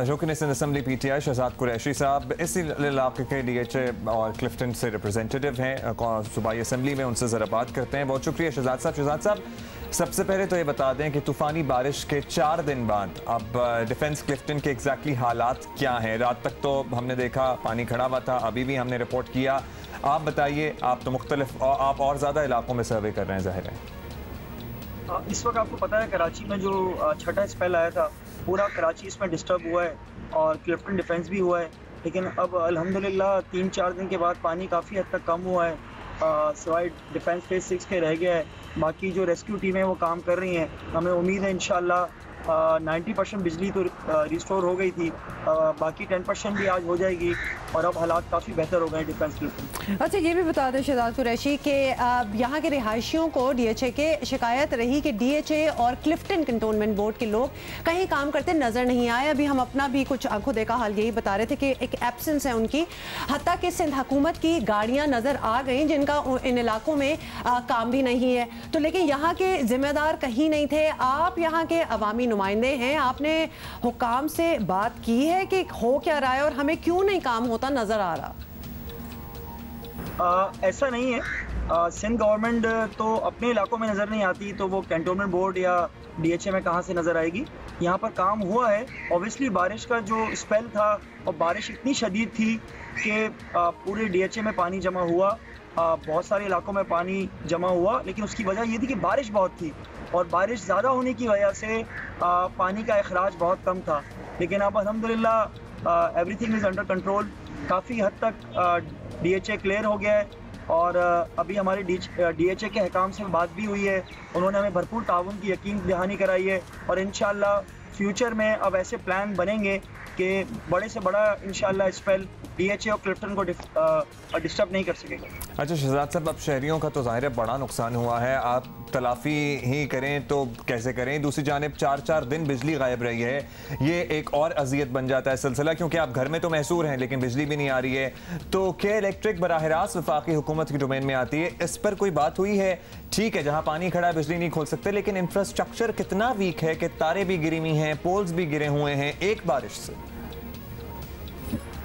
रुकन assembly PTI Shahzad Qureshi साहब इस इलाके के डीएचए और क्लिफ्टन से रिप्रेजेंटेटिव हैं सूबाई असम्बली में, उनसे ज़रा बात करते हैं। बहुत शुक्रिया शहजाद साहब। शहजाद साहब, सबसे पहले तो ये बता दें कि तूफ़ानी बारिश के 4 दिन बाद अब डिफेंस क्लिफ्टन के एग्जैक्टली हालात क्या हैं? रात तक तो हमने देखा पानी खड़ा हुआ था, अभी भी हमने रिपोर्ट किया। आप बताइए, आप तो मुख्तलिफ आप और ज़्यादा इलाकों में सर्वे कर रहे हैं ज़ाहिर है। इस वक्त आपको पता है कराची में जो छठा स्पेल आया था, पूरा कराची इसमें डिस्टर्ब हुआ है और क्लिफ्टन डिफेंस भी हुआ है। लेकिन अब अल्हम्दुलिल्लाह 3-4 दिन के बाद पानी काफ़ी हद तक कम हुआ है, सिवाय डिफेंस फेज 6 के रह गया है। बाकी जो रेस्क्यू टीमें वो काम कर रही हैं। हमें उम्मीद है इंशाल्लाह 90% बिजली तो रिस्टोर हो गई थी, बाकी 10% भी आज हो जाएगी और अब हालात काफ़ी बेहतर हो गए डिफेंस के। अच्छा, ये भी बता दें शहजाद कुरैशी कि यहाँ के रिहायशियों को डीएचए के शिकायत रही कि डीएचए और क्लिफ्टन कंटोनमेंट बोर्ड के लोग कहीं काम करते नजर नहीं आए। अभी हम अपना भी कुछ आंखों देखा हाल यही बता रहे थे कि एक एब्सेंस है उनकी, हत्ता कि सिंध हुकूमत की गाड़ियाँ नजर आ गई जिनका इन इलाकों में काम भी नहीं है। तो लेकिन यहाँ के जिम्मेदार कहीं नहीं थे। आप यहाँ के अवामी नुमाइंदे हैं, आपने हुकाम से बात की है कि हो क्या रहा है और हमें क्यों नहीं काम होता नजर आ रहा? ऐसा नहीं है, सिंध गवर्नमेंट तो अपने इलाकों में नज़र नहीं आती, तो वो कैंटोनमेंट बोर्ड या डीएचए में कहाँ से नज़र आएगी? यहाँ पर काम हुआ है। ऑब्वियसली बारिश का जो स्पेल था और बारिश इतनी शदीद थी कि पूरे डीएचए में पानी जमा हुआ, बहुत सारे इलाकों में पानी जमा हुआ। लेकिन उसकी वजह ये थी कि बारिश बहुत थी और बारिश ज़्यादा होने की वजह से पानी का अखराज बहुत कम था। लेकिन अब अल्हम्दुलिल्लाह एवरीथिंग इज़ अंडर कंट्रोल। काफ़ी हद तक डीएचए क्लियर हो गया है और अभी हमारे डीएचए के हकाम से बात भी हुई है। उन्होंने हमें भरपूर ताउन की यकीन दहानी कराई है और इंशाल्लाह फ्यूचर में अब ऐसे प्लान बनेंगे कि बड़े से बड़ा इंशाल्लाह स्पेल डीएचए और क्लिफ्टन को डिस्टर्ब नहीं कर सकेगा। अच्छा शहजाद साहब, अब शहरियों का तो ज़ाहिर है बड़ा नुकसान हुआ है, आप तलाफ़ी ही करें तो कैसे करें? दूसरी जानिब 4-4 दिन बिजली गायब रही है, ये एक और अजियत बन जाता है सिलसिला, क्योंकि आप घर में तो महसूर हैं लेकिन बिजली भी नहीं आ रही है। तो क्या इलेक्ट्रिक बराह रास्त वफाकी हुकूमत की डोमेन में आती है? इस पर कोई बात हुई है? ठीक है, जहाँ पानी खड़ा है बिजली नहीं खोल सकते, लेकिन इंफ्रास्ट्रक्चर कितना वीक है कि तारे भी गिरी हुई हैं, पोल्स भी गिरे हुए हैं एक बारिश से।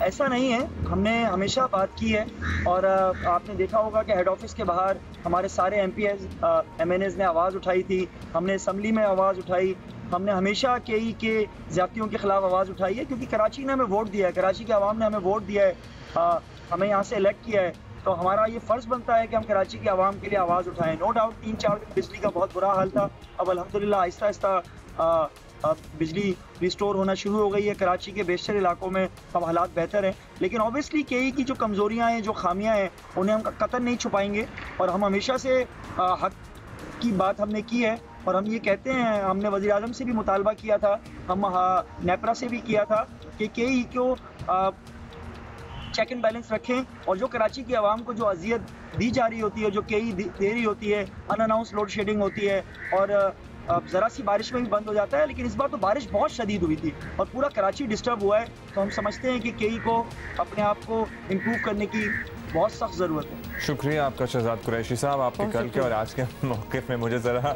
ऐसा नहीं है, हमने हमेशा बात की है और आपने देखा होगा कि हेड ऑफिस के बाहर हमारे सारे MPs ने आवाज़ उठाई थी, हमने असम्बली में आवाज़ उठाई, हमने हमेशा केई के ज़्यादतियों के ख़िलाफ़ आवाज़ उठाई है, क्योंकि कराची ने हमें वोट दिया है, कराची के आवाम ने हमें वोट दिया है, हमें यहाँ से इलेक्ट किया है। तो हमारा ये फ़र्ज़ बनता है कि हम कराची के आवाम के लिए आवाज़ उठाएँ। नो डाउट 3-4 दिन बिजली का बहुत बुरा हाल था, अब अल्हम्दुलिल्लाह आहिस्ता आहिस्ता बिजली रिस्टोर होना शुरू हो गई है। कराची के बेशतर इलाकों में अब हालात बेहतर हैं, लेकिन ऑब्वियसली केई की जो कमज़ोरियाँ हैं, जो खामियाँ हैं, उन्हें हम कतई नहीं छुपाएंगे और हम हमेशा से हक की बात हमने की है और हम ये कहते हैं, हमने वज़ीर आज़म से भी मुतालबा किया था, हम नेपरा से भी किया था कि केई को चेक एंड बैलेंस रखें और जो कराची की आवाम को जो अजियत दी जा रही होती है, जो कई देरी होती है, अनअनाउंस लोड शेडिंग होती है और ज़रा सी बारिश में भी बंद हो जाता है। लेकिन इस बार तो बारिश बहुत शदीद हुई थी और पूरा कराची डिस्टर्ब हुआ है, तो हम समझते हैं कि कई को अपने आप को इम्प्रूव करने की बहुत सख्त ज़रूरत है। शुक्रिया आपका शहजाद कुरैशी साहब, आपके कल के और आज के मौक़िफ़ में मुझे ज़रा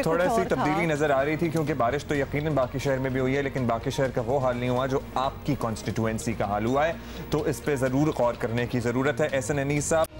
थोड़ा सी तब्दीली नज़र आ रही थी, क्योंकि बारिश तो यकीनन बाकी शहर में भी हुई है लेकिन बाकी शहर का वो हाल नहीं हुआ जो आपकी कॉन्स्टिट्यूएंसी का हाल हुआ है। तो इस पर ज़रूर गौर करने की ज़रूरत है। एहसन अनीस साहब।